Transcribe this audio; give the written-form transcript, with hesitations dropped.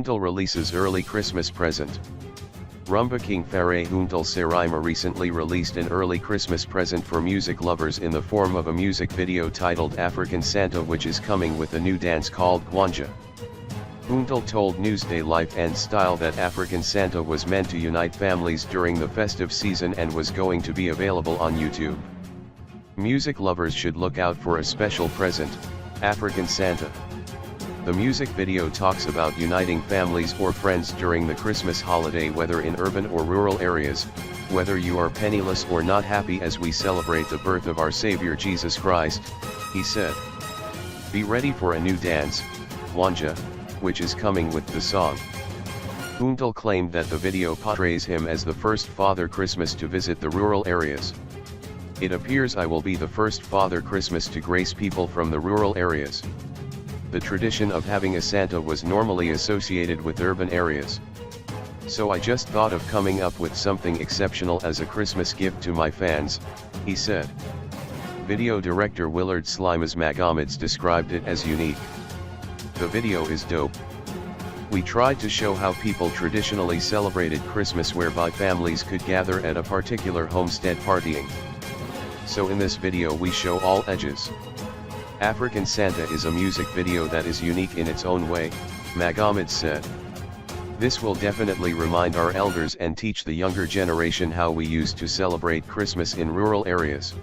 Juntal releases early Christmas present. RHUMBA king Farai Juntal Serima recently released an early Christmas present for music lovers in the form of a music video titled African Santa, which is coming with a new dance called Gwanja. Juntal told Newsday Life and Style that African Santa was meant to unite families during the festive season and was going to be available on YouTube. Music lovers should look out for a special present, African Santa. The music video talks about uniting families or friends during the Christmas holiday, whether in urban or rural areas, whether you are penniless or not, happy as we celebrate the birth of our Savior Jesus Christ, he said. Be ready for a new dance, Gwanja, which is coming with the song. Juntal claimed that the video portrays him as the first Father Christmas to visit the rural areas. It appears I will be the first Father Christmas to grace people from the rural areas. The tradition of having a Santa was normally associated with urban areas. So I just thought of coming up with something exceptional as a Christmas gift to my fans, he said. Video director Willard Slimas Magomeds described it as unique. The video is dope. We tried to show how people traditionally celebrated Christmas, whereby families could gather at a particular homestead partying. So in this video we show all edges. African Santa is a music video that is unique in its own way, Magomeds said. This will definitely remind our elders and teach the younger generation how we used to celebrate Christmas in rural areas.